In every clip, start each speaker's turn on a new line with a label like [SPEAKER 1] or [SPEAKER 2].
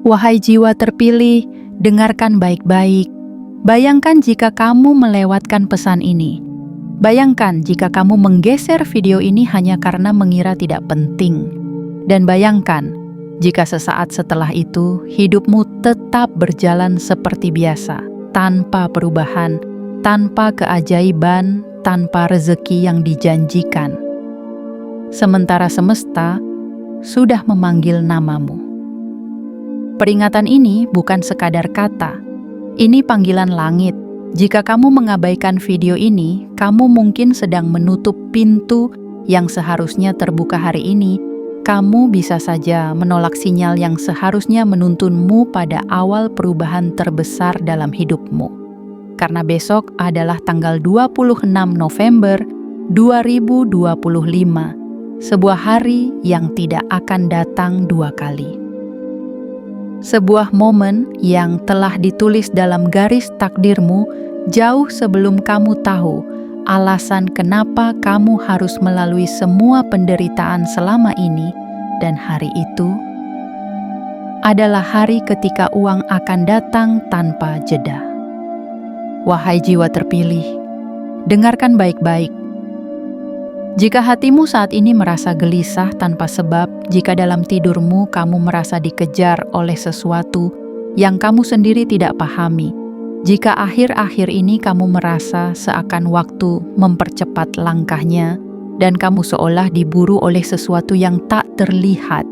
[SPEAKER 1] Wahai jiwa terpilih, dengarkan baik-baik. Bayangkan jika kamu melewatkan pesan ini. Bayangkan jika kamu menggeser video ini hanya karena mengira tidak penting. Dan bayangkan jika sesaat setelah itu hidupmu tetap berjalan seperti biasa, tanpa perubahan, tanpa keajaiban, tanpa rezeki yang dijanjikan. Sementara semesta sudah memanggil namamu. Peringatan ini bukan sekadar kata. Ini panggilan langit. Jika kamu mengabaikan video ini, kamu mungkin sedang menutup pintu yang seharusnya terbuka hari ini. Kamu bisa saja menolak sinyal yang seharusnya menuntunmu pada awal perubahan terbesar dalam hidupmu. Karena besok adalah tanggal 26 November 2025, sebuah hari yang tidak akan datang dua kali. Sebuah momen yang telah ditulis dalam garis takdirmu jauh sebelum kamu tahu alasan kenapa kamu harus melalui semua penderitaan selama ini, dan hari itu adalah hari ketika uang akan datang tanpa jeda. Wahai jiwa terpilih, dengarkan baik-baik. Jika hatimu saat ini merasa gelisah tanpa sebab, jika dalam tidurmu kamu merasa dikejar oleh sesuatu yang kamu sendiri tidak pahami, jika akhir-akhir ini kamu merasa seakan waktu mempercepat langkahnya dan kamu seolah diburu oleh sesuatu yang tak terlihat,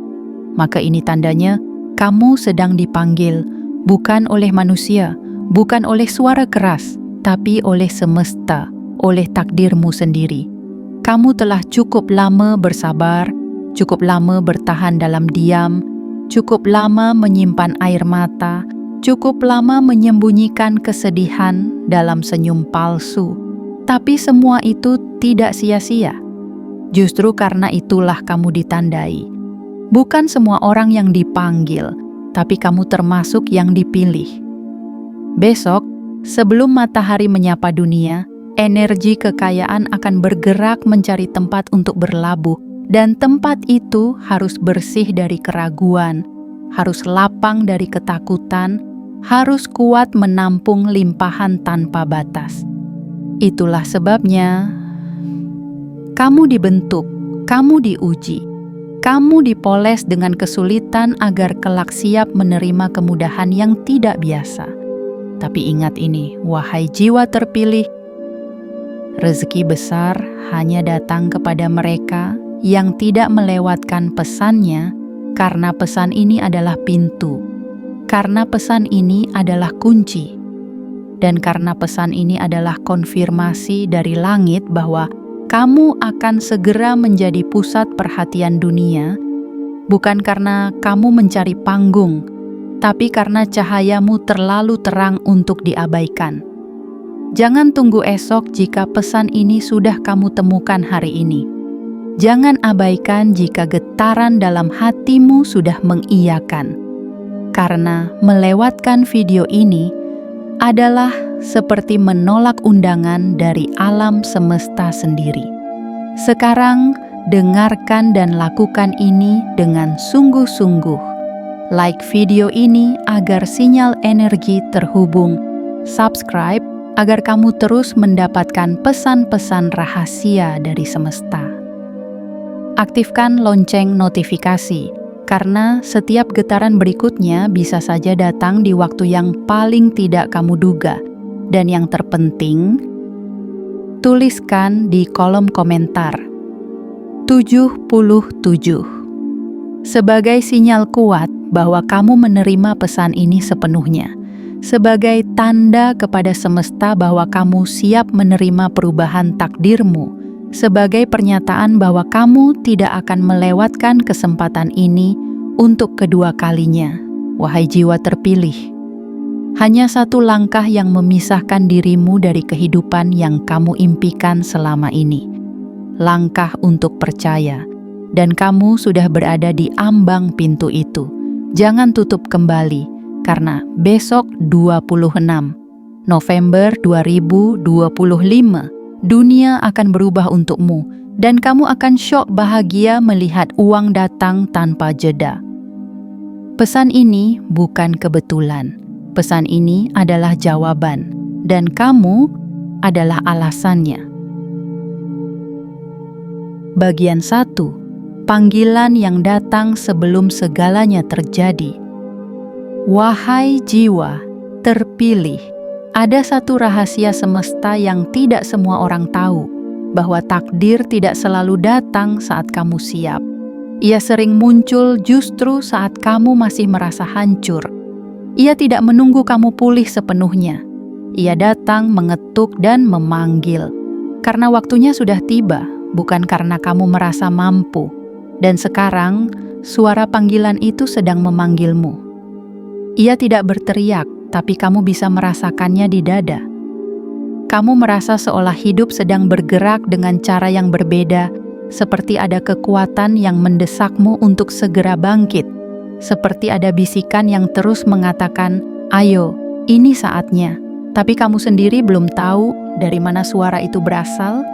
[SPEAKER 1] maka ini tandanya kamu sedang dipanggil bukan oleh manusia, bukan oleh suara keras, tapi oleh semesta, oleh takdirmu sendiri. Kamu telah cukup lama bersabar, cukup lama bertahan dalam diam, cukup lama menyimpan air mata, cukup lama menyembunyikan kesedihan dalam senyum palsu. Tapi semua itu tidak sia-sia. Justru karena itulah kamu ditandai. Bukan semua orang yang dipanggil, tapi kamu termasuk yang dipilih. Besok, sebelum matahari menyapa dunia, energi kekayaan akan bergerak mencari tempat untuk berlabuh, dan tempat itu harus bersih dari keraguan, harus lapang dari ketakutan, harus kuat menampung limpahan tanpa batas. Itulah sebabnya kamu dibentuk, kamu diuji, kamu dipoles dengan kesulitan agar kelak siap menerima kemudahan yang tidak biasa. Tapi ingat ini, wahai jiwa terpilih, rezeki besar hanya datang kepada mereka yang tidak melewatkan pesannya, karena pesan ini adalah pintu, karena pesan ini adalah kunci, dan karena pesan ini adalah konfirmasi dari langit bahwa kamu akan segera menjadi pusat perhatian dunia, bukan karena kamu mencari panggung, tapi karena cahayamu terlalu terang untuk diabaikan. Jangan tunggu esok jika pesan ini sudah kamu temukan hari ini. Jangan abaikan jika getaran dalam hatimu sudah mengiyakan. Karena melewatkan video ini adalah seperti menolak undangan dari alam semesta sendiri. Sekarang dengarkan dan lakukan ini dengan sungguh-sungguh. Like video ini agar sinyal energi terhubung. Subscribe agar kamu terus mendapatkan pesan-pesan rahasia dari semesta. Aktifkan lonceng notifikasi, karena setiap getaran berikutnya bisa saja datang di waktu yang paling tidak kamu duga. Dan yang terpenting, tuliskan di kolom komentar 77 sebagai sinyal kuat bahwa kamu menerima pesan ini sepenuhnya. Sebagai tanda kepada semesta bahwa kamu siap menerima perubahan takdirmu, sebagai pernyataan bahwa kamu tidak akan melewatkan kesempatan ini untuk kedua kalinya. Wahai jiwa terpilih, hanya satu langkah yang memisahkan dirimu dari kehidupan yang kamu impikan selama ini. Langkah untuk percaya, dan kamu sudah berada di ambang pintu itu. Jangan tutup kembali. Karena besok 26 November 2025, dunia akan berubah untukmu dan kamu akan syok bahagia melihat uang datang tanpa jeda. Pesan ini bukan kebetulan. Pesan ini adalah jawaban, dan kamu adalah alasannya. Bagian 1. Panggilan yang datang sebelum segalanya terjadi. Wahai jiwa terpilih, ada satu rahasia semesta yang tidak semua orang tahu, bahwa takdir tidak selalu datang saat kamu siap. Ia sering muncul justru saat kamu masih merasa hancur. Ia tidak menunggu kamu pulih sepenuhnya. Ia datang mengetuk dan memanggil. Karena waktunya sudah tiba, bukan karena kamu merasa mampu. Dan sekarang, suara panggilan itu sedang memanggilmu. Ia tidak berteriak, tapi kamu bisa merasakannya di dada. Kamu merasa seolah hidup sedang bergerak dengan cara yang berbeda, seperti ada kekuatan yang mendesakmu untuk segera bangkit, seperti ada bisikan yang terus mengatakan, "Ayo, ini saatnya." Tapi kamu sendiri belum tahu dari mana suara itu berasal.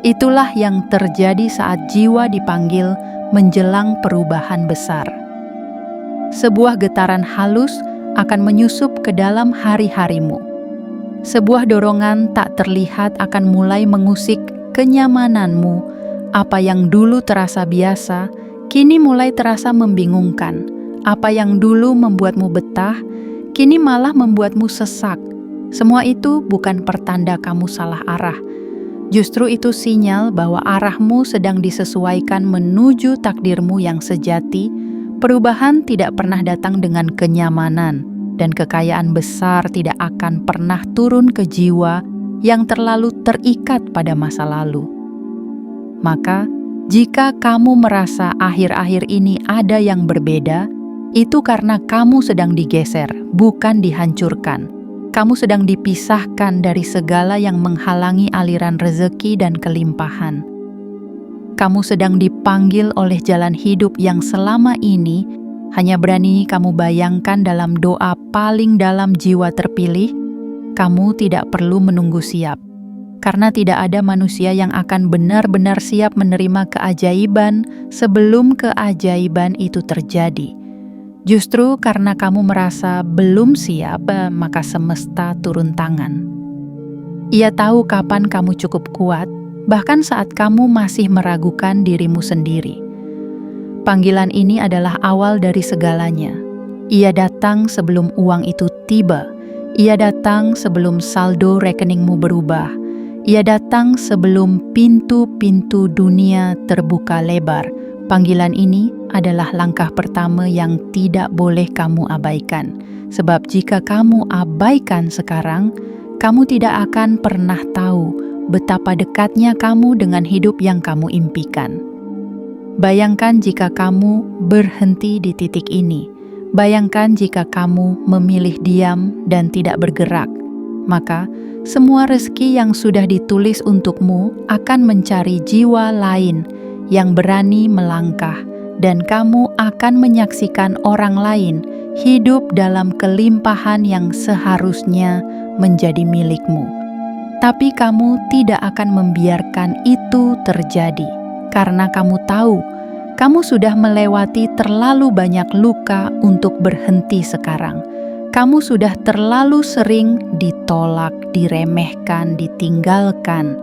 [SPEAKER 1] Itulah yang terjadi saat jiwa dipanggil menjelang perubahan besar. Sebuah getaran halus akan menyusup ke dalam hari-harimu. Sebuah dorongan tak terlihat akan mulai mengusik kenyamananmu. Apa yang dulu terasa biasa, kini mulai terasa membingungkan. Apa yang dulu membuatmu betah, kini malah membuatmu sesak. Semua itu bukan pertanda kamu salah arah. Justru itu sinyal bahwa arahmu sedang disesuaikan menuju takdirmu yang sejati. Perubahan tidak pernah datang dengan kenyamanan, dan kekayaan besar tidak akan pernah turun ke jiwa yang terlalu terikat pada masa lalu. Maka, jika kamu merasa akhir-akhir ini ada yang berbeda, itu karena kamu sedang digeser, bukan dihancurkan. Kamu sedang dipisahkan dari segala yang menghalangi aliran rezeki dan kelimpahan. Kamu sedang dipanggil oleh jalan hidup yang selama ini hanya berani kamu bayangkan dalam doa paling dalam jiwa terpilih. Kamu tidak perlu menunggu siap, karena tidak ada manusia yang akan benar-benar siap menerima keajaiban sebelum keajaiban itu terjadi. Justru karena kamu merasa belum siap, maka semesta turun tangan. Ia tahu kapan kamu cukup kuat, bahkan saat kamu masih meragukan dirimu sendiri. Panggilan ini adalah awal dari segalanya. Ia datang sebelum uang itu tiba. Ia datang sebelum saldo rekeningmu berubah. Ia datang sebelum pintu-pintu dunia terbuka lebar. Panggilan ini adalah langkah pertama yang tidak boleh kamu abaikan. Sebab jika kamu abaikan sekarang, kamu tidak akan pernah tahu betapa dekatnya kamu dengan hidup yang kamu impikan. Bayangkan jika kamu berhenti di titik ini. Bayangkan jika kamu memilih diam dan tidak bergerak. Maka, semua rezeki yang sudah ditulis untukmu akan mencari jiwa lain yang berani melangkah, dan kamu akan menyaksikan orang lain hidup dalam kelimpahan yang seharusnya menjadi milikmu. Tapi kamu tidak akan membiarkan itu terjadi, karena kamu tahu kamu sudah melewati terlalu banyak luka untuk berhenti sekarang. Kamu sudah terlalu sering ditolak, diremehkan, ditinggalkan,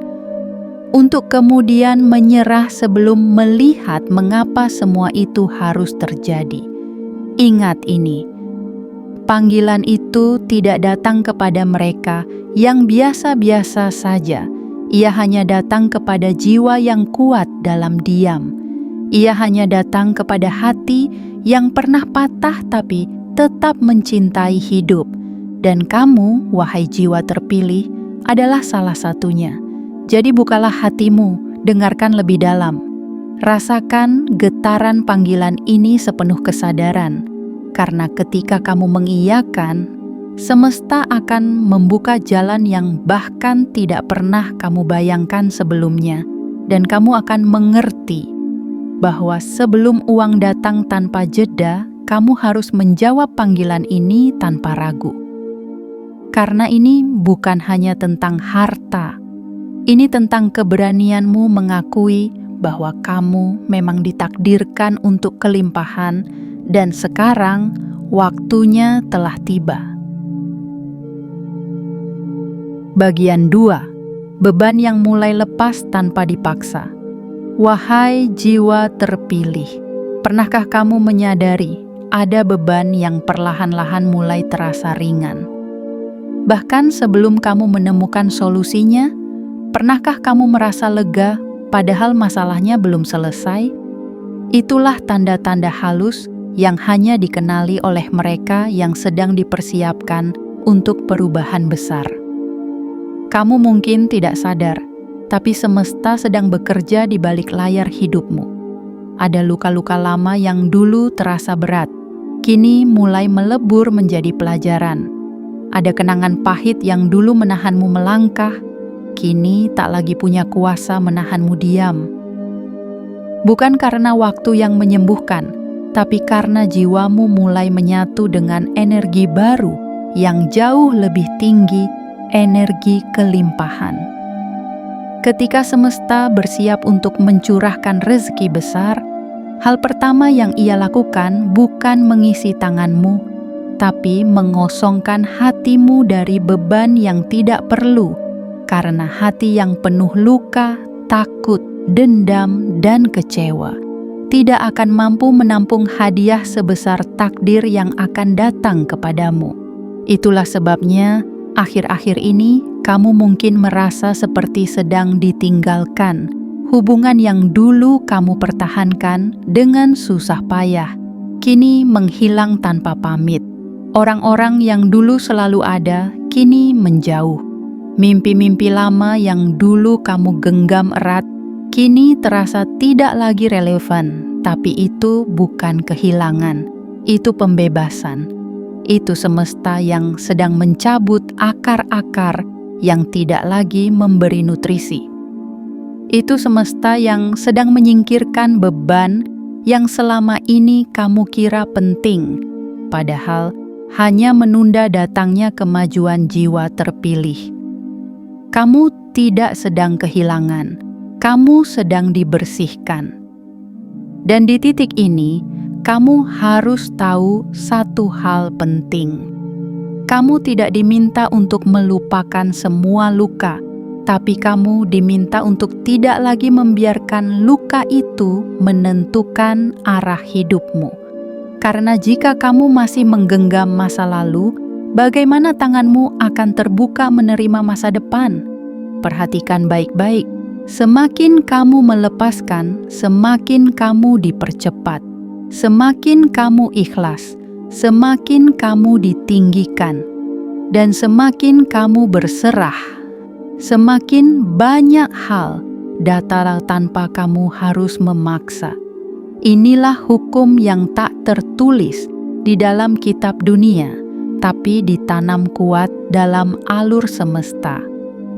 [SPEAKER 1] untuk kemudian menyerah sebelum melihat mengapa semua itu harus terjadi. Ingat ini, panggilan itu tidak datang kepada mereka yang biasa-biasa saja. Ia hanya datang kepada jiwa yang kuat dalam diam. Ia hanya datang kepada hati yang pernah patah tapi tetap mencintai hidup. Dan kamu, wahai jiwa terpilih, adalah salah satunya. Jadi bukalah hatimu, dengarkan lebih dalam. Rasakan getaran panggilan ini sepenuh kesadaran. Karena ketika kamu mengiyakan, semesta akan membuka jalan yang bahkan tidak pernah kamu bayangkan sebelumnya. Dan kamu akan mengerti bahwa sebelum uang datang tanpa jeda, kamu harus menjawab panggilan ini tanpa ragu. Karena ini bukan hanya tentang harta. Ini tentang keberanianmu mengakui bahwa kamu memang ditakdirkan untuk kelimpahan, dan sekarang waktunya telah tiba. Bagian 2. Beban yang mulai lepas tanpa dipaksa. Wahai jiwa terpilih, pernahkah kamu menyadari ada beban yang perlahan-lahan mulai terasa ringan? Bahkan sebelum kamu menemukan solusinya, pernahkah kamu merasa lega padahal masalahnya belum selesai? Itulah tanda-tanda halus yang hanya dikenali oleh mereka yang sedang dipersiapkan untuk perubahan besar. Kamu mungkin tidak sadar, tapi semesta sedang bekerja di balik layar hidupmu. Ada luka-luka lama yang dulu terasa berat, kini mulai melebur menjadi pelajaran. Ada kenangan pahit yang dulu menahanmu melangkah, kini tak lagi punya kuasa menahanmu diam. Bukan karena waktu yang menyembuhkan, tapi karena jiwamu mulai menyatu dengan energi baru yang jauh lebih tinggi, energi kelimpahan. Ketika semesta bersiap untuk mencurahkan rezeki besar, hal pertama yang ia lakukan bukan mengisi tanganmu, tapi mengosongkan hatimu dari beban yang tidak perlu, karena hati yang penuh luka, takut, dendam, dan kecewa tidak akan mampu menampung hadiah sebesar takdir yang akan datang kepadamu. Itulah sebabnya, akhir-akhir ini kamu mungkin merasa seperti sedang ditinggalkan hubungan yang dulu kamu pertahankan dengan susah payah, kini menghilang tanpa pamit. Orang-orang yang dulu selalu ada, kini menjauh. Mimpi-mimpi lama yang dulu kamu genggam erat, kini terasa tidak lagi relevan. Tapi itu bukan kehilangan, itu pembebasan. Itu semesta yang sedang mencabut akar-akar yang tidak lagi memberi nutrisi. Itu semesta yang sedang menyingkirkan beban yang selama ini kamu kira penting, padahal hanya menunda datangnya kemajuan jiwa terpilih. Kamu tidak sedang kehilangan, kamu sedang dibersihkan. Dan di titik ini, kamu harus tahu satu hal penting. Kamu tidak diminta untuk melupakan semua luka, tapi kamu diminta untuk tidak lagi membiarkan luka itu menentukan arah hidupmu. Karena jika kamu masih menggenggam masa lalu, bagaimana tanganmu akan terbuka menerima masa depan? Perhatikan baik-baik. Semakin kamu melepaskan, semakin kamu dipercepat. Semakin kamu ikhlas, semakin kamu ditinggikan. Dan semakin kamu berserah, semakin banyak hal datang tanpa kamu harus memaksa. Inilah hukum yang tak tertulis di dalam kitab dunia, tapi ditanam kuat dalam alur semesta,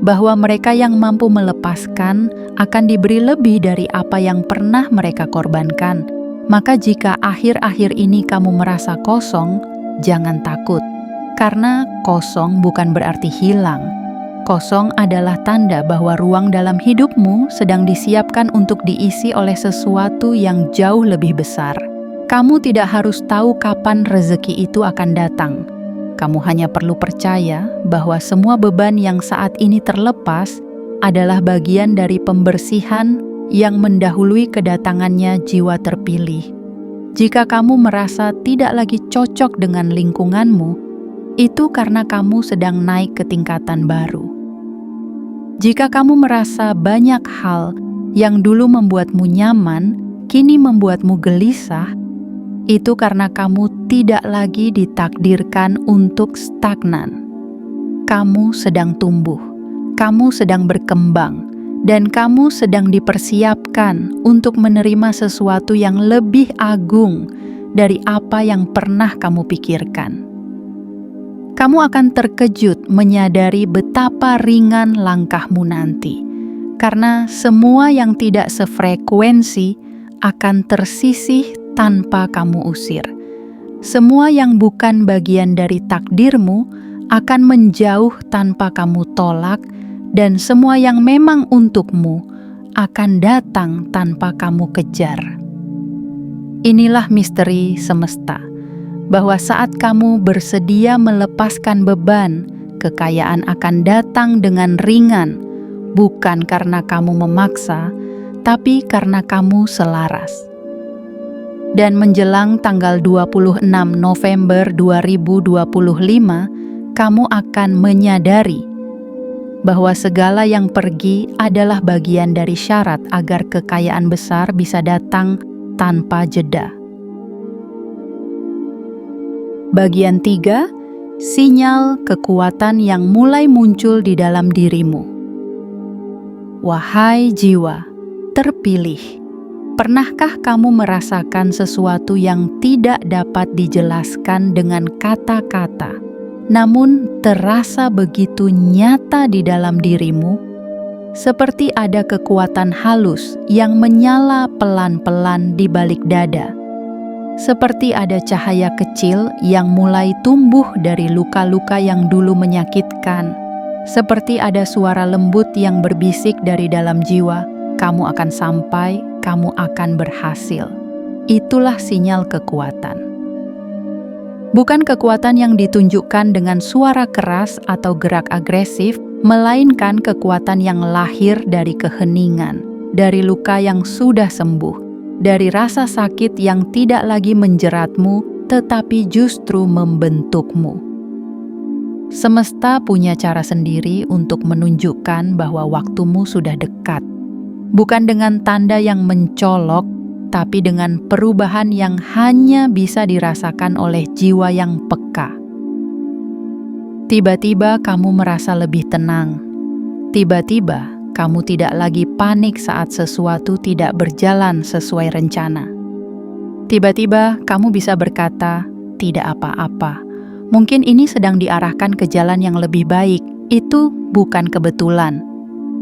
[SPEAKER 1] bahwa mereka yang mampu melepaskan akan diberi lebih dari apa yang pernah mereka korbankan. Maka jika akhir-akhir ini kamu merasa kosong, jangan takut, karena kosong bukan berarti hilang. Kosong adalah tanda bahwa ruang dalam hidupmu sedang disiapkan untuk diisi oleh sesuatu yang jauh lebih besar. Kamu tidak harus tahu kapan rezeki itu akan datang. Kamu hanya perlu percaya bahwa semua beban yang saat ini terlepas adalah bagian dari pembersihan yang mendahului kedatangannya jiwa terpilih. Jika kamu merasa tidak lagi cocok dengan lingkunganmu, itu karena kamu sedang naik ke tingkatan baru. Jika kamu merasa banyak hal yang dulu membuatmu nyaman, kini membuatmu gelisah, itu karena kamu tidak lagi ditakdirkan untuk stagnan. Kamu sedang tumbuh, kamu sedang berkembang, dan kamu sedang dipersiapkan untuk menerima sesuatu yang lebih agung dari apa yang pernah kamu pikirkan. Kamu akan terkejut menyadari betapa ringan langkahmu nanti, karena semua yang tidak sefrekuensi akan tersisih tanpa kamu usir. Semua yang bukan bagian dari takdirmu akan menjauh tanpa kamu tolak, dan semua yang memang untukmu akan datang tanpa kamu kejar. Inilah misteri semesta, bahwa saat kamu bersedia melepaskan beban, kekayaan akan datang dengan ringan, bukan karena kamu memaksa, tapi karena kamu selaras. Dan menjelang tanggal 26 November 2025, kamu akan menyadari bahwa segala yang pergi adalah bagian dari syarat agar kekayaan besar bisa datang tanpa jeda. Bagian 3, sinyal kekuatan yang mulai muncul di dalam dirimu. Wahai jiwa terpilih, pernahkah kamu merasakan sesuatu yang tidak dapat dijelaskan dengan kata-kata, namun terasa begitu nyata di dalam dirimu, seperti ada kekuatan halus yang menyala pelan-pelan di balik dada, seperti ada cahaya kecil yang mulai tumbuh dari luka-luka yang dulu menyakitkan, seperti ada suara lembut yang berbisik dari dalam jiwa, kamu akan sampai, kamu akan berhasil. Itulah sinyal kekuatan. Bukan kekuatan yang ditunjukkan dengan suara keras atau gerak agresif, melainkan kekuatan yang lahir dari keheningan, dari luka yang sudah sembuh, dari rasa sakit yang tidak lagi menjeratmu, tetapi justru membentukmu. Semesta punya cara sendiri untuk menunjukkan bahwa waktumu sudah dekat. Bukan dengan tanda yang mencolok, tapi dengan perubahan yang hanya bisa dirasakan oleh jiwa yang peka. Tiba-tiba kamu merasa lebih tenang. Tiba-tiba kamu tidak lagi panik saat sesuatu tidak berjalan sesuai rencana. Tiba-tiba kamu bisa berkata, "Tidak apa-apa. Mungkin ini sedang diarahkan ke jalan yang lebih baik." Itu bukan kebetulan.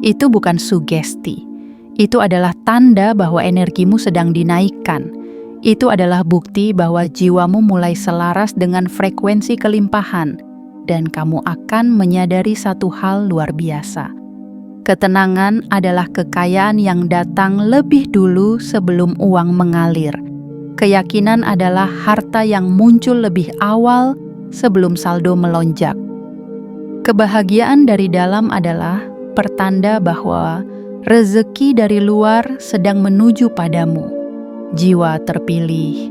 [SPEAKER 1] Itu bukan sugesti. Itu adalah tanda bahwa energimu sedang dinaikkan. Itu adalah bukti bahwa jiwamu mulai selaras dengan frekuensi kelimpahan, dan kamu akan menyadari satu hal luar biasa. Ketenangan adalah kekayaan yang datang lebih dulu sebelum uang mengalir. Keyakinan adalah harta yang muncul lebih awal sebelum saldo melonjak. Kebahagiaan dari dalam adalah pertanda bahwa rezeki dari luar sedang menuju padamu. Jiwa terpilih,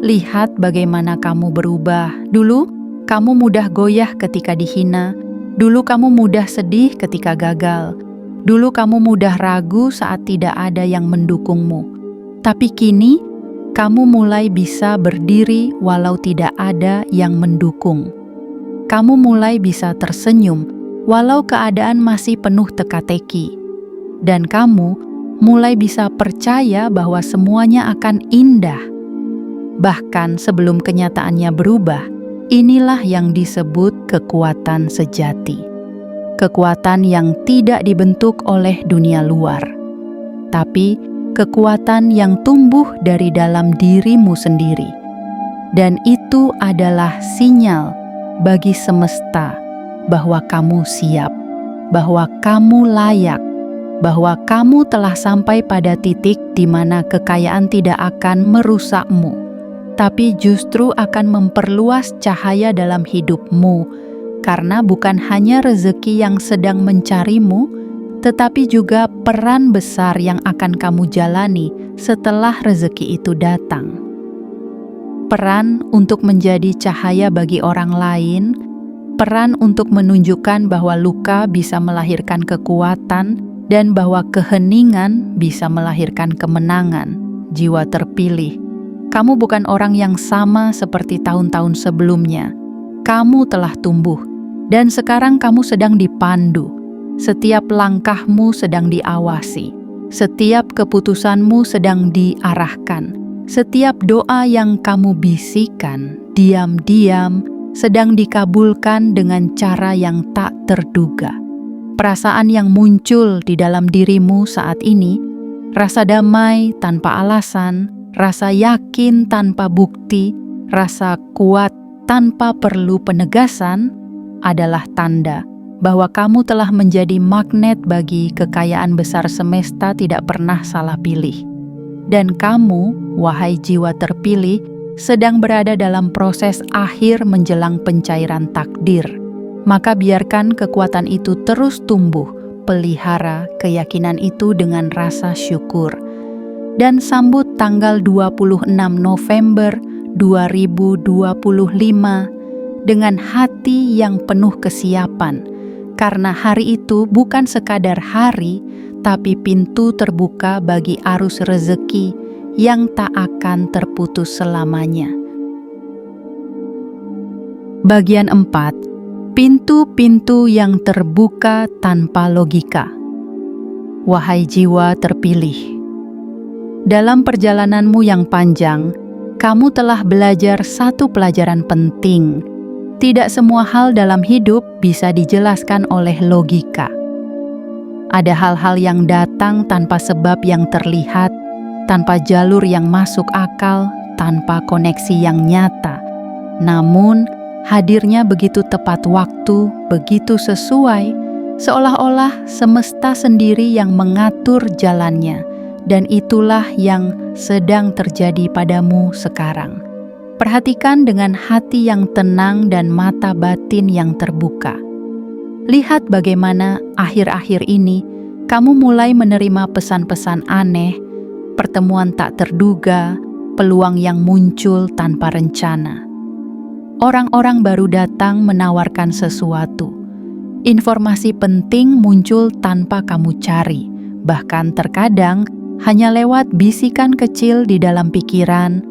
[SPEAKER 1] lihat bagaimana kamu berubah. Dulu, kamu mudah goyah ketika dihina. Dulu kamu mudah sedih ketika gagal. Dulu kamu mudah ragu saat tidak ada yang mendukungmu. Tapi kini, kamu mulai bisa berdiri walau tidak ada yang mendukung. Kamu mulai bisa tersenyum walau keadaan masih penuh teka-teki. Dan kamu mulai bisa percaya bahwa semuanya akan indah. Bahkan sebelum kenyataannya berubah, inilah yang disebut kekuatan sejati. Kekuatan yang tidak dibentuk oleh dunia luar, tapi kekuatan yang tumbuh dari dalam dirimu sendiri. Dan itu adalah sinyal bagi semesta bahwa kamu siap, bahwa kamu layak, bahwa kamu telah sampai pada titik di mana kekayaan tidak akan merusakmu, tapi justru akan memperluas cahaya dalam hidupmu, karena bukan hanya rezeki yang sedang mencarimu, tetapi juga peran besar yang akan kamu jalani setelah rezeki itu datang. Peran untuk menjadi cahaya bagi orang lain, peran untuk menunjukkan bahwa luka bisa melahirkan kekuatan dan bahwa keheningan bisa melahirkan kemenangan. Jiwa terpilih, kamu bukan orang yang sama seperti tahun-tahun sebelumnya. Kamu telah tumbuh, dan sekarang kamu sedang dipandu. Setiap langkahmu sedang diawasi. Setiap keputusanmu sedang diarahkan. Setiap doa yang kamu bisikan, diam-diam, sedang dikabulkan dengan cara yang tak terduga. Perasaan yang muncul di dalam dirimu saat ini, rasa damai tanpa alasan, rasa yakin tanpa bukti, rasa kuat tanpa perlu penegasan, adalah tanda bahwa kamu telah menjadi magnet bagi kekayaan besar semesta tidak pernah salah pilih. Dan kamu, wahai jiwa terpilih, sedang berada dalam proses akhir menjelang pencairan takdir. Maka biarkan kekuatan itu terus tumbuh, pelihara keyakinan itu dengan rasa syukur. Dan sambut tanggal 26 November 2025 dengan hati yang penuh kesiapan, karena hari itu bukan sekadar hari, tapi pintu terbuka bagi arus rezeki yang tak akan terputus selamanya. Bagian 4. Pintu-pintu yang terbuka tanpa logika. Wahai jiwa terpilih, dalam perjalananmu yang panjang, kamu telah belajar satu pelajaran penting. Tidak semua hal dalam hidup bisa dijelaskan oleh logika. Ada hal-hal yang datang tanpa sebab yang terlihat, tanpa jalur yang masuk akal, tanpa koneksi yang nyata. Namun, hadirnya begitu tepat waktu, begitu sesuai, seolah-olah semesta sendiri yang mengatur jalannya, dan itulah yang sedang terjadi padamu sekarang. Perhatikan dengan hati yang tenang dan mata batin yang terbuka. Lihat bagaimana akhir-akhir ini kamu mulai menerima pesan-pesan aneh, pertemuan tak terduga, peluang yang muncul tanpa rencana. Orang-orang baru datang menawarkan sesuatu. Informasi penting muncul tanpa kamu cari, bahkan terkadang hanya lewat bisikan kecil di dalam pikiran.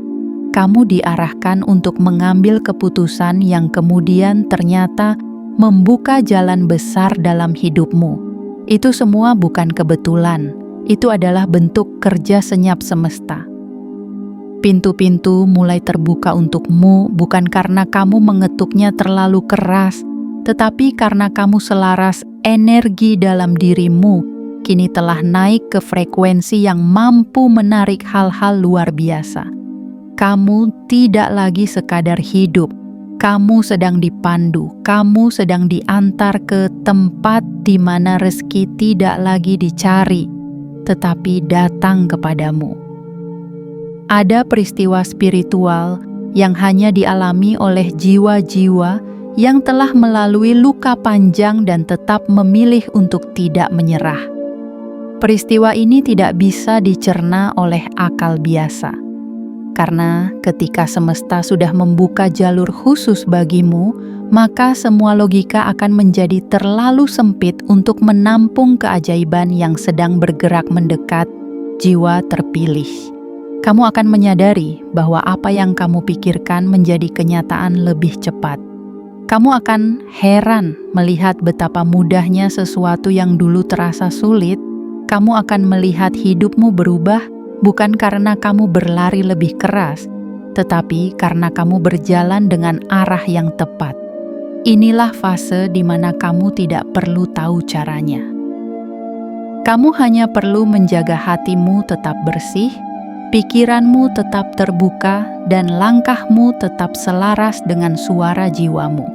[SPEAKER 1] Kamu diarahkan untuk mengambil keputusan yang kemudian ternyata membuka jalan besar dalam hidupmu. Itu semua bukan kebetulan, itu adalah bentuk kerja senyap semesta. Pintu-pintu mulai terbuka untukmu bukan karena kamu mengetuknya terlalu keras, tetapi karena kamu selaras energi dalam dirimu kini telah naik ke frekuensi yang mampu menarik hal-hal luar biasa. Kamu tidak lagi sekadar hidup, kamu sedang dipandu, kamu sedang diantar ke tempat di mana rezeki tidak lagi dicari, tetapi datang kepadamu. Ada peristiwa spiritual yang hanya dialami oleh jiwa-jiwa yang telah melalui luka panjang dan tetap memilih untuk tidak menyerah. Peristiwa ini tidak bisa dicerna oleh akal biasa. Karena ketika semesta sudah membuka jalur khusus bagimu, maka semua logika akan menjadi terlalu sempit untuk menampung keajaiban yang sedang bergerak mendekat jiwa terpilih. Kamu akan menyadari bahwa apa yang kamu pikirkan menjadi kenyataan lebih cepat. Kamu akan heran melihat betapa mudahnya sesuatu yang dulu terasa sulit. Kamu akan melihat hidupmu berubah bukan karena kamu berlari lebih keras, tetapi karena kamu berjalan dengan arah yang tepat. Inilah fase di mana kamu tidak perlu tahu caranya. Kamu hanya perlu menjaga hatimu tetap bersih, pikiranmu tetap terbuka, dan langkahmu tetap selaras dengan suara jiwamu.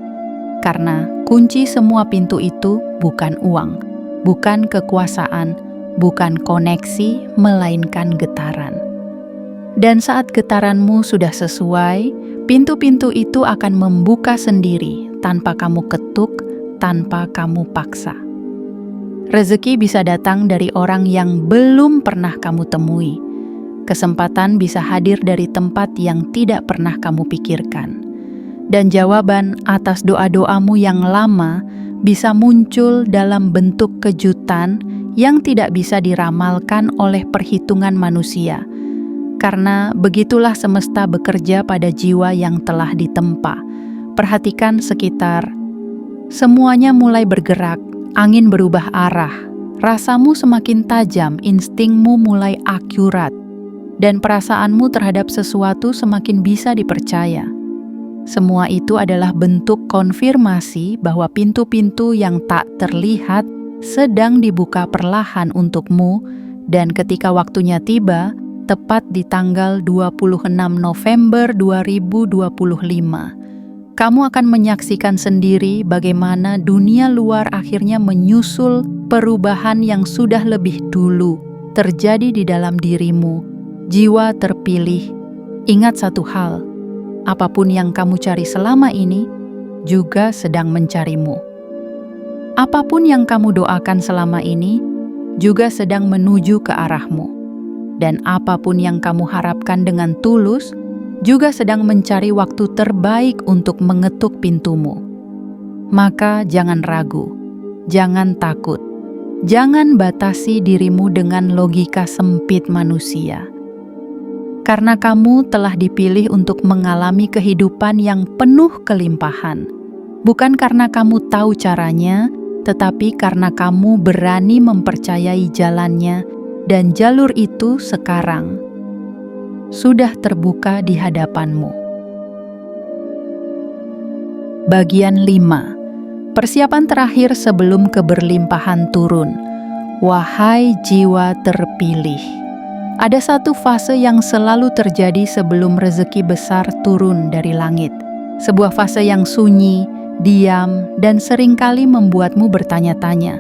[SPEAKER 1] Karena kunci semua pintu itu bukan uang, bukan kekuasaan, bukan koneksi, melainkan getaran. Dan saat getaranmu sudah sesuai, pintu-pintu itu akan membuka sendiri tanpa kamu ketuk, tanpa kamu paksa. Rezeki bisa datang dari orang yang belum pernah kamu temui. Kesempatan bisa hadir dari tempat yang tidak pernah kamu pikirkan. Dan jawaban atas doa-doamu yang lama bisa muncul dalam bentuk kejutan yang tidak bisa diramalkan oleh perhitungan manusia. Karena begitulah semesta bekerja pada jiwa yang telah ditempa. Perhatikan sekitar. Semuanya mulai bergerak, angin berubah arah, rasamu semakin tajam, instingmu mulai akurat, dan perasaanmu terhadap sesuatu semakin bisa dipercaya. Semua itu adalah bentuk konfirmasi bahwa pintu-pintu yang tak terlihat sedang dibuka perlahan untukmu, dan ketika waktunya tiba, tepat di tanggal 26 November 2025, kamu akan menyaksikan sendiri bagaimana dunia luar akhirnya menyusul perubahan yang sudah lebih dulu terjadi di dalam dirimu. Jiwa terpilih, ingat satu hal, apapun yang kamu cari selama ini juga sedang mencarimu. Apapun yang kamu doakan selama ini juga sedang menuju ke arahmu. Dan apapun yang kamu harapkan dengan tulus juga sedang mencari waktu terbaik untuk mengetuk pintumu. Maka jangan ragu, jangan takut, jangan batasi dirimu dengan logika sempit manusia. Karena kamu telah dipilih untuk mengalami kehidupan yang penuh kelimpahan. Bukan karena kamu tahu caranya, tetapi karena kamu berani mempercayai jalannya, dan jalur itu sekarang sudah terbuka di hadapanmu. Bagian 5. Persiapan terakhir sebelum keberlimpahan turun. Wahai jiwa terpilih. Ada satu fase yang selalu terjadi sebelum rezeki besar turun dari langit. Sebuah fase yang sunyi, diam, dan seringkali membuatmu bertanya-tanya,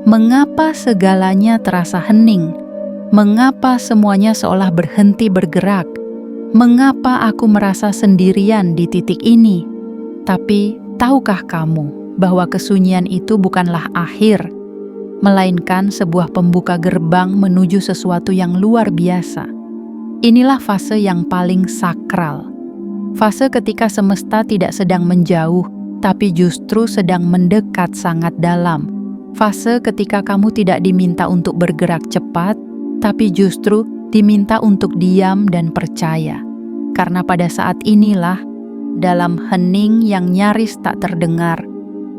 [SPEAKER 1] mengapa segalanya terasa hening? Mengapa semuanya seolah berhenti bergerak? Mengapa aku merasa sendirian di titik ini? Tapi, tahukah kamu bahwa kesunyian itu bukanlah akhir, melainkan sebuah pembuka gerbang menuju sesuatu yang luar biasa? Inilah fase yang paling sakral. Fase ketika semesta tidak sedang menjauh, tapi justru sedang mendekat sangat dalam. Fase ketika kamu tidak diminta untuk bergerak cepat, tapi justru diminta untuk diam dan percaya. Karena pada saat inilah, dalam hening yang nyaris tak terdengar,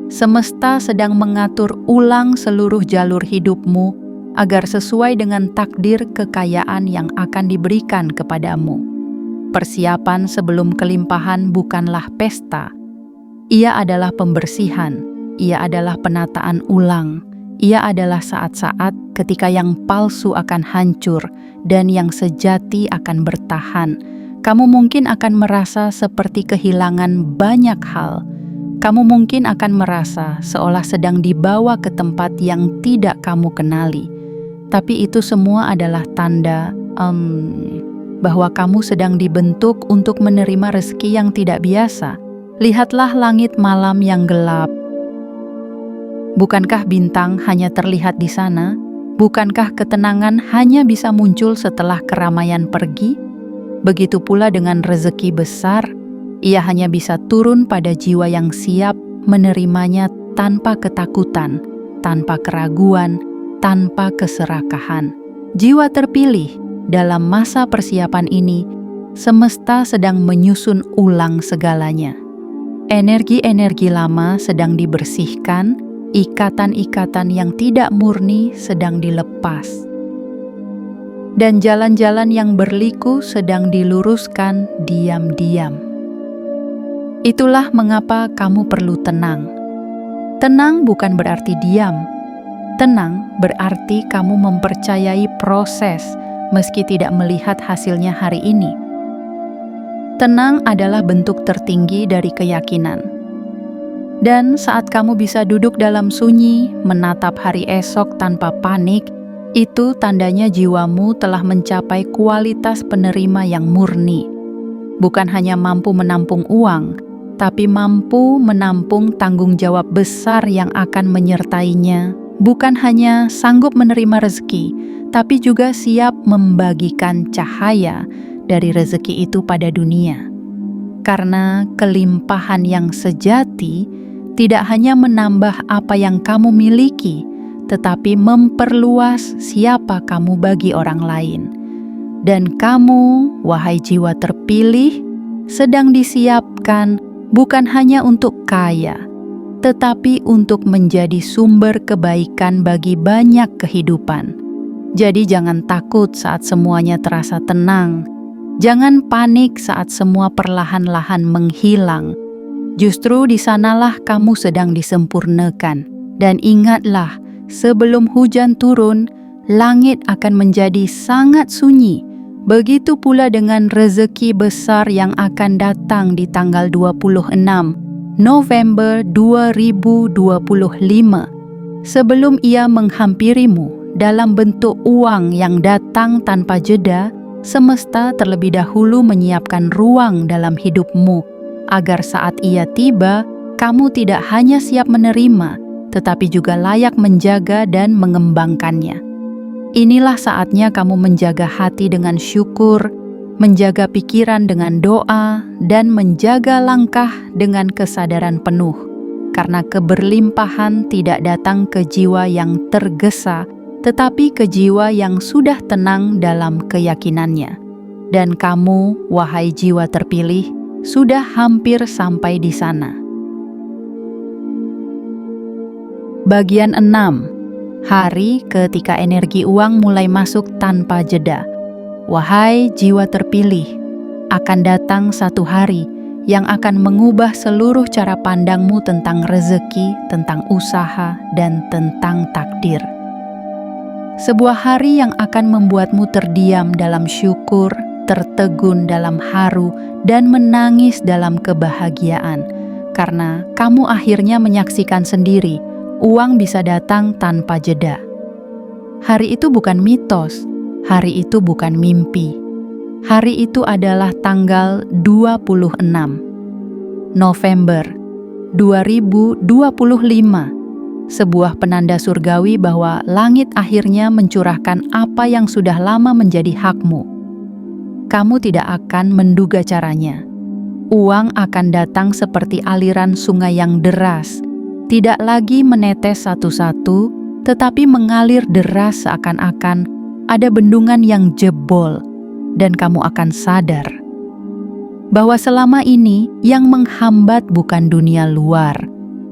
[SPEAKER 1] semesta sedang mengatur ulang seluruh jalur hidupmu agar sesuai dengan takdir kekayaan yang akan diberikan kepadamu. Persiapan sebelum kelimpahan bukanlah pesta. Ia adalah pembersihan, ia adalah penataan ulang, ia adalah saat-saat ketika yang palsu akan hancur dan yang sejati akan bertahan. Kamu mungkin akan merasa seperti kehilangan banyak hal. Kamu mungkin akan merasa seolah sedang dibawa ke tempat yang tidak kamu kenali. Tapi itu semua adalah tanda bahwa kamu sedang dibentuk untuk menerima rezeki yang tidak biasa. Lihatlah langit malam yang gelap. Bukankah bintang hanya terlihat di sana? Bukankah ketenangan hanya bisa muncul setelah keramaian pergi? Begitu pula dengan rezeki besar, ia hanya bisa turun pada jiwa yang siap menerimanya tanpa ketakutan, tanpa keraguan, tanpa keserakahan. Jiwa terpilih dalam masa persiapan ini, semesta sedang menyusun ulang segalanya. Energi-energi lama sedang dibersihkan, ikatan-ikatan yang tidak murni sedang dilepas. Dan jalan-jalan yang berliku sedang diluruskan diam-diam. Itulah mengapa kamu perlu tenang. Tenang bukan berarti diam. Tenang berarti kamu mempercayai proses meski tidak melihat hasilnya hari ini. Tenang adalah bentuk tertinggi dari keyakinan. Dan saat kamu bisa duduk dalam sunyi, menatap hari esok tanpa panik, itu tandanya jiwamu telah mencapai kualitas penerima yang murni. Bukan hanya mampu menampung uang, tapi mampu menampung tanggung jawab besar yang akan menyertainya. Bukan hanya sanggup menerima rezeki, tapi juga siap membagikan cahaya dari rezeki itu pada dunia. Karena kelimpahan yang sejati tidak hanya menambah apa yang kamu miliki, tetapi memperluas siapa kamu bagi orang lain. Dan kamu, wahai jiwa terpilih, sedang disiapkan bukan hanya untuk kaya, tetapi untuk menjadi sumber kebaikan bagi banyak kehidupan. Jadi jangan takut saat semuanya terasa tenang. Jangan panik saat semua perlahan-lahan menghilang. Justru di sanalah kamu sedang disempurnakan. Dan ingatlah, sebelum hujan turun, langit akan menjadi sangat sunyi. Begitu pula dengan rezeki besar yang akan datang di tanggal 26 November 2025. Sebelum ia menghampirimu dalam bentuk uang yang datang tanpa jeda, semesta terlebih dahulu menyiapkan ruang dalam hidupmu, agar saat ia tiba, kamu tidak hanya siap menerima, tetapi juga layak menjaga dan mengembangkannya. Inilah saatnya kamu menjaga hati dengan syukur, menjaga pikiran dengan doa, dan menjaga langkah dengan kesadaran penuh. Karena keberlimpahan tidak datang ke jiwa yang tergesa, tetapi ke jiwa yang sudah tenang dalam keyakinannya. Dan kamu, wahai jiwa terpilih, sudah hampir sampai di sana. Bagian 6. Hari ketika energi uang mulai masuk tanpa jeda. Wahai jiwa terpilih, akan datang satu hari yang akan mengubah seluruh cara pandangmu tentang rezeki, tentang usaha, dan tentang takdir. Sebuah hari yang akan membuatmu terdiam dalam syukur, tertegun dalam haru, dan menangis dalam kebahagiaan. Karena kamu akhirnya menyaksikan sendiri, uang bisa datang tanpa jeda. Hari itu bukan mitos, hari itu bukan mimpi. Hari itu adalah tanggal 26 November 2025, sebuah penanda surgawi bahwa langit akhirnya mencurahkan apa yang sudah lama menjadi hakmu. Kamu tidak akan menduga caranya. Uang akan datang seperti aliran sungai yang deras, tidak lagi menetes satu-satu, tetapi mengalir deras seakan-akan ada bendungan yang jebol, dan kamu akan sadar bahwa selama ini yang menghambat bukan dunia luar,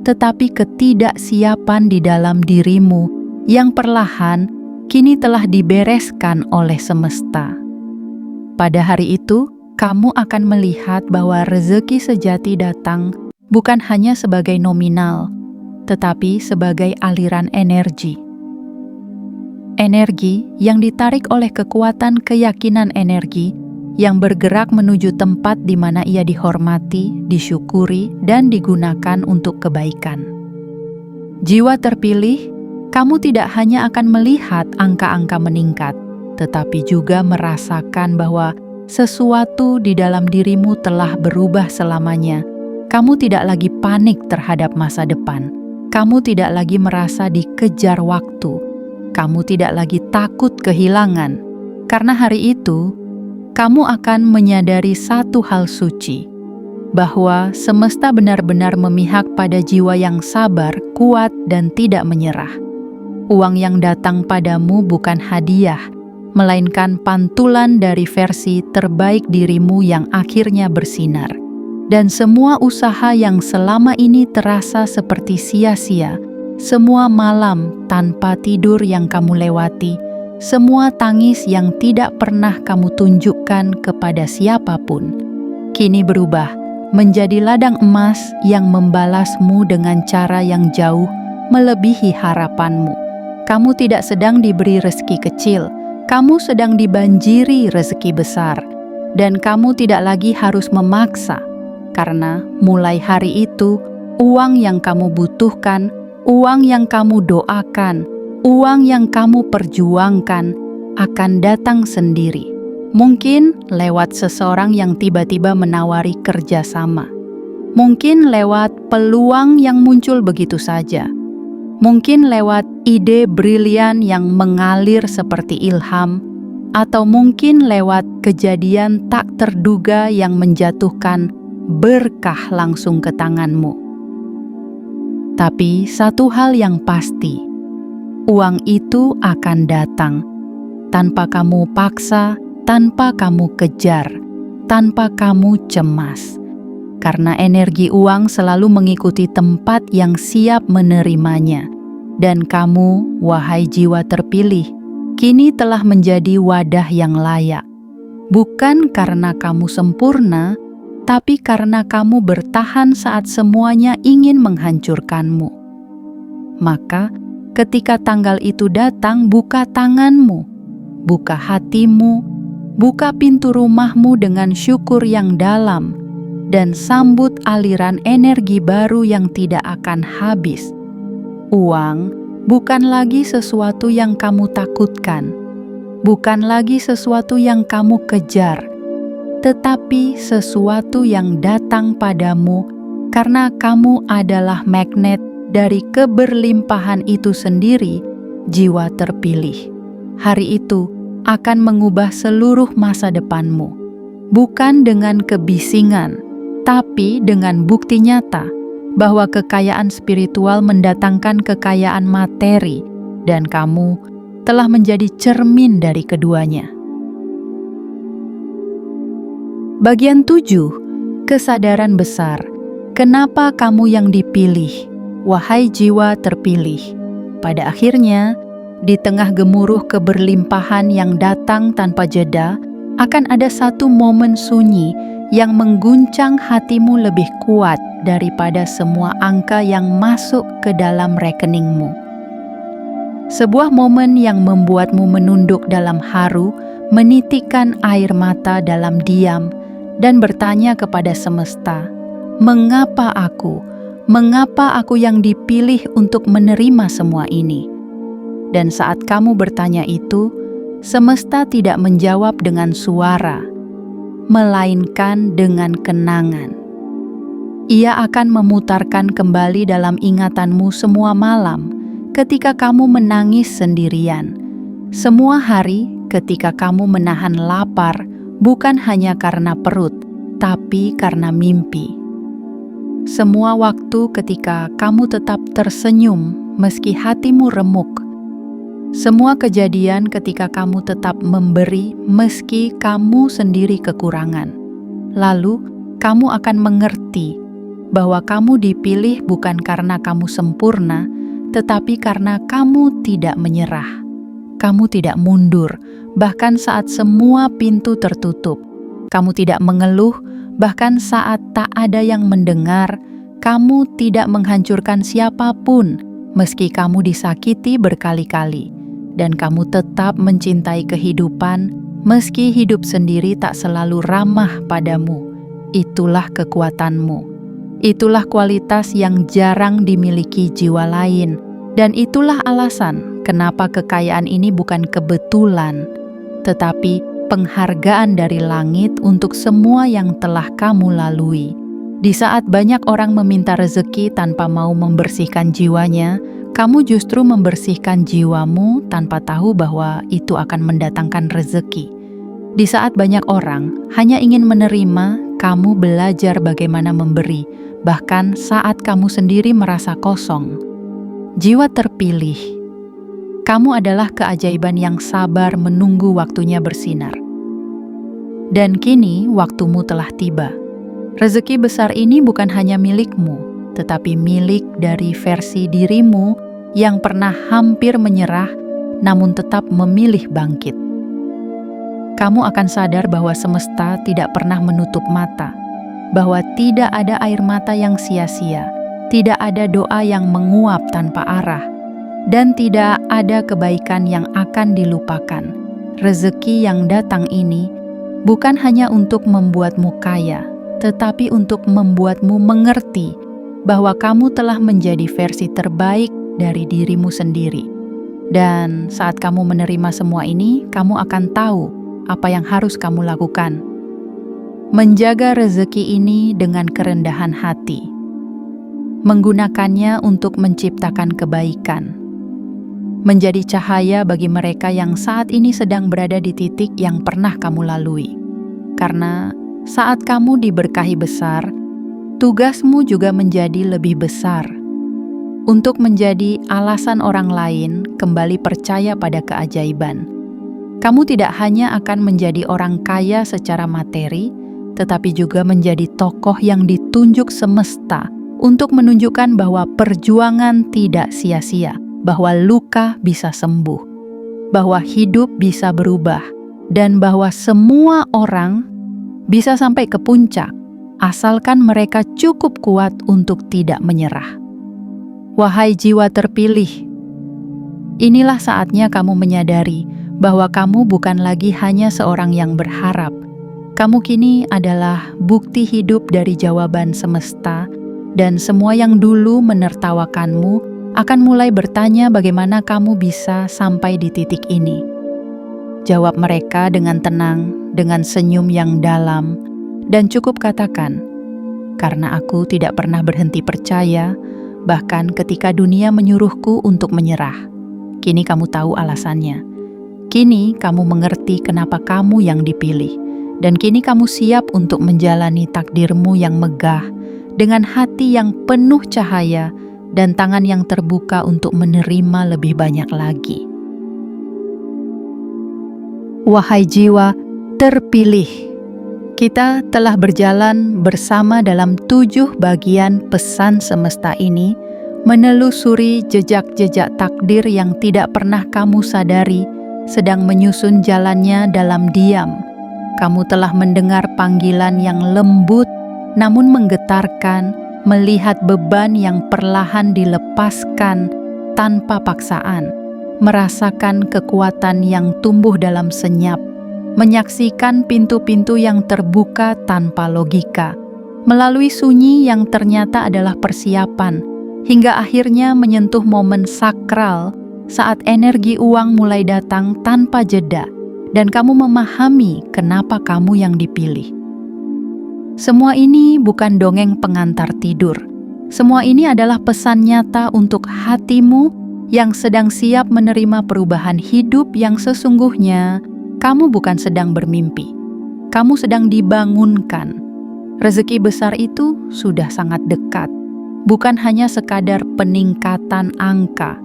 [SPEAKER 1] tetapi ketidaksiapan di dalam dirimu yang perlahan kini telah dibereskan oleh semesta. Pada hari itu, kamu akan melihat bahwa rezeki sejati datang bukan hanya sebagai nominal, tetapi sebagai aliran energi. Energi yang ditarik oleh kekuatan keyakinan energi yang bergerak menuju tempat di mana ia dihormati, disyukuri, dan digunakan untuk kebaikan. Jiwa terpilih, kamu tidak hanya akan melihat angka-angka meningkat, tetapi juga merasakan bahwa sesuatu di dalam dirimu telah berubah selamanya. Kamu tidak lagi panik terhadap masa depan. Kamu tidak lagi merasa dikejar waktu. Kamu tidak lagi takut kehilangan. Karena hari itu, kamu akan menyadari satu hal suci, bahwa semesta benar-benar memihak pada jiwa yang sabar, kuat, dan tidak menyerah. Uang yang datang padamu bukan hadiah, melainkan pantulan dari versi terbaik dirimu yang akhirnya bersinar. Dan semua usaha yang selama ini terasa seperti sia-sia, semua malam tanpa tidur yang kamu lewati, semua tangis yang tidak pernah kamu tunjukkan kepada siapapun, kini berubah menjadi ladang emas yang membalasmu dengan cara yang jauh melebihi harapanmu. Kamu tidak sedang diberi rezeki kecil, kamu sedang dibanjiri rezeki besar, dan kamu tidak lagi harus memaksa. Karena mulai hari itu, uang yang kamu butuhkan, uang yang kamu doakan, uang yang kamu perjuangkan akan datang sendiri. Mungkin lewat seseorang yang tiba-tiba menawari kerjasama. Mungkin lewat peluang yang muncul begitu saja. Mungkin lewat ide brilian yang mengalir seperti ilham. Atau mungkin lewat kejadian tak terduga yang menjatuhkan berkah langsung ke tanganmu. Tapi satu hal yang pasti, uang itu akan datang tanpa kamu paksa, tanpa kamu kejar, tanpa kamu cemas. Karena energi uang selalu mengikuti tempat yang siap menerimanya. Dan kamu, wahai jiwa terpilih, kini telah menjadi wadah yang layak. Bukan karena kamu sempurna, tapi karena kamu bertahan saat semuanya ingin menghancurkanmu. Maka, ketika tanggal itu datang, buka tanganmu, buka hatimu, buka pintu rumahmu dengan syukur yang dalam, dan sambut aliran energi baru yang tidak akan habis. Uang bukan lagi sesuatu yang kamu takutkan. bukan lagi sesuatu yang kamu kejar, tetapi sesuatu yang datang padamu karena kamu adalah magnet dari keberlimpahan itu sendiri, jiwa terpilih. Hari itu akan mengubah seluruh masa depanmu, bukan dengan kebisingan, tapi dengan bukti nyata bahwa kekayaan spiritual mendatangkan kekayaan materi, dan kamu telah menjadi cermin dari keduanya. Bagian 7. Kesadaran besar. Kenapa kamu yang dipilih, wahai jiwa terpilih? Pada akhirnya, di tengah gemuruh keberlimpahan yang datang tanpa jeda, akan ada satu momen sunyi yang mengguncang hatimu lebih kuat daripada semua angka yang masuk ke dalam rekeningmu. Sebuah momen yang membuatmu menunduk dalam haru, menitikkan air mata dalam diam, dan bertanya kepada semesta, "Mengapa aku? Mengapa aku yang dipilih untuk menerima semua ini?" Dan saat kamu bertanya itu, semesta tidak menjawab dengan suara, melainkan dengan kenangan. Ia akan memutarkan kembali dalam ingatanmu semua malam, ketika kamu menangis sendirian. Semua hari ketika kamu menahan lapar, bukan hanya karena perut, tapi karena mimpi. Semua waktu ketika kamu tetap tersenyum meski hatimu remuk. Semua kejadian ketika kamu tetap memberi meski kamu sendiri kekurangan. Lalu kamu akan mengerti bahwa kamu dipilih bukan karena kamu sempurna, tetapi karena kamu tidak menyerah. Kamu tidak mundur, bahkan saat semua pintu tertutup. Kamu tidak mengeluh, bahkan saat tak ada yang mendengar. Kamu tidak menghancurkan siapapun, meski kamu disakiti berkali-kali. Dan kamu tetap mencintai kehidupan, meski hidup sendiri tak selalu ramah padamu. Itulah kekuatanmu. Itulah kualitas yang jarang dimiliki jiwa lain, dan itulah alasan kenapa kekayaan ini bukan kebetulan, tetapi penghargaan dari langit untuk semua yang telah kamu lalui. Di saat banyak orang meminta rezeki tanpa mau membersihkan jiwanya, kamu justru membersihkan jiwamu tanpa tahu bahwa itu akan mendatangkan rezeki. Di saat banyak orang hanya ingin menerima, kamu belajar bagaimana memberi, bahkan saat kamu sendiri merasa kosong. Jiwa terpilih, kamu adalah keajaiban yang sabar menunggu waktunya bersinar. Dan kini waktumu telah tiba. Rezeki besar ini bukan hanya milikmu, tetapi milik dari versi dirimu yang pernah hampir menyerah, namun tetap memilih bangkit. Kamu akan sadar bahwa semesta tidak pernah menutup mata, bahwa tidak ada air mata yang sia-sia, tidak ada doa yang menguap tanpa arah, dan tidak ada kebaikan yang akan dilupakan. Rezeki yang datang ini bukan hanya untuk membuatmu kaya, tetapi untuk membuatmu mengerti bahwa kamu telah menjadi versi terbaik dari dirimu sendiri. Dan saat kamu menerima semua ini, kamu akan tahu apa yang harus kamu lakukan. Menjaga rezeki ini dengan kerendahan hati, menggunakannya untuk menciptakan kebaikan, menjadi cahaya bagi mereka yang saat ini sedang berada di titik yang pernah kamu lalui. Karena saat kamu diberkahi besar, tugasmu juga menjadi lebih besar, untuk menjadi alasan orang lain kembali percaya pada keajaiban. Kamu tidak hanya akan menjadi orang kaya secara materi, tetapi juga menjadi tokoh yang ditunjuk semesta untuk menunjukkan bahwa perjuangan tidak sia-sia, bahwa luka bisa sembuh, bahwa hidup bisa berubah, dan bahwa semua orang bisa sampai ke puncak, asalkan mereka cukup kuat untuk tidak menyerah. Wahai jiwa terpilih, inilah saatnya kamu menyadari bahwa kamu bukan lagi hanya seorang yang berharap. Kamu kini adalah bukti hidup dari jawaban semesta, dan semua yang dulu menertawakanmu akan mulai bertanya bagaimana kamu bisa sampai di titik ini. Jawab mereka dengan tenang, dengan senyum yang dalam, dan cukup katakan, "Karena aku tidak pernah berhenti percaya, bahkan ketika dunia menyuruhku untuk menyerah. Kini kamu tahu alasannya. Kini kamu mengerti kenapa kamu yang dipilih, dan kini kamu siap untuk menjalani takdirmu yang megah, dengan hati yang penuh cahaya dan tangan yang terbuka untuk menerima lebih banyak lagi." Wahai jiwa terpilih, kita telah berjalan bersama dalam 7 bagian pesan semesta ini, menelusuri jejak-jejak takdir yang tidak pernah kamu sadari sedang menyusun jalannya dalam diam. Kamu telah mendengar panggilan yang lembut namun menggetarkan, melihat beban yang perlahan dilepaskan tanpa paksaan, merasakan kekuatan yang tumbuh dalam senyap, menyaksikan pintu-pintu yang terbuka tanpa logika, melalui sunyi yang ternyata adalah persiapan, hingga akhirnya menyentuh momen sakral saat energi uang mulai datang tanpa jeda, dan kamu memahami kenapa kamu yang dipilih. Semua ini bukan dongeng pengantar tidur. Semua ini adalah pesan nyata untuk hatimu yang sedang siap menerima perubahan hidup yang sesungguhnya. Kamu bukan sedang bermimpi. Kamu sedang dibangunkan. Rezeki besar itu sudah sangat dekat. Bukan hanya sekadar peningkatan angka,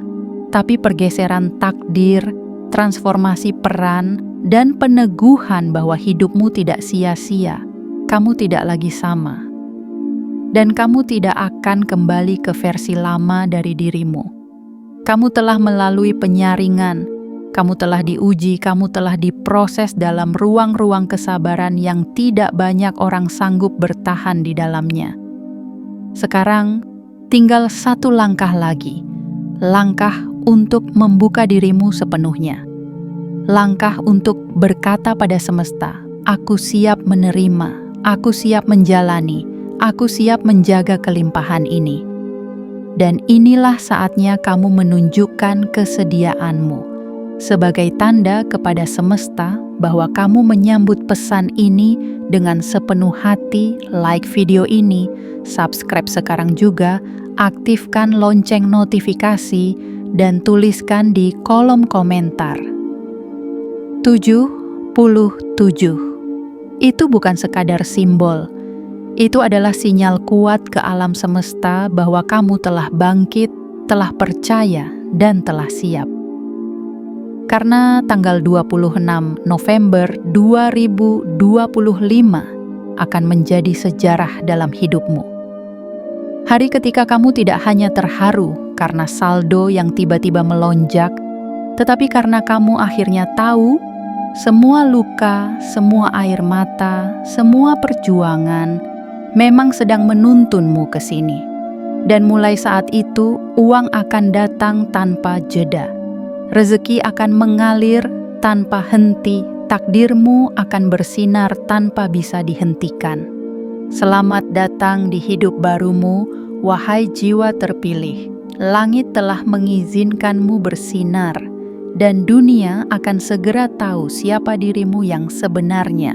[SPEAKER 1] tapi pergeseran takdir, transformasi peran, dan peneguhan bahwa hidupmu tidak sia-sia. Kamu tidak lagi sama. Dan kamu tidak akan kembali ke versi lama dari dirimu. Kamu telah melalui penyaringan, kamu telah diuji, kamu telah diproses dalam ruang-ruang kesabaran yang tidak banyak orang sanggup bertahan di dalamnya. Sekarang tinggal satu langkah lagi, langkah untuk membuka dirimu sepenuhnya. Langkah untuk berkata pada semesta, "Aku siap menerima, aku siap menjalani, aku siap menjaga kelimpahan ini." Dan inilah saatnya kamu menunjukkan kesediaanmu sebagai tanda kepada semesta bahwa kamu menyambut pesan ini dengan sepenuh hati. Like video ini, subscribe sekarang juga, aktifkan lonceng notifikasi, dan tuliskan di kolom komentar. 77. Itu bukan sekadar simbol. Itu adalah sinyal kuat ke alam semesta bahwa kamu telah bangkit, telah percaya, dan telah siap. Karena tanggal 26 November 2025 akan menjadi sejarah dalam hidupmu. Hari ketika kamu tidak hanya terharu karena saldo yang tiba-tiba melonjak, tetapi karena kamu akhirnya tahu semua luka, semua air mata, semua perjuangan memang sedang menuntunmu ke sini. Dan mulai saat itu, uang akan datang tanpa jeda. Rezeki akan mengalir tanpa henti, takdirmu akan bersinar tanpa bisa dihentikan. Selamat datang di hidup barumu, wahai jiwa terpilih. Langit telah mengizinkanmu bersinar, dan dunia akan segera tahu siapa dirimu yang sebenarnya.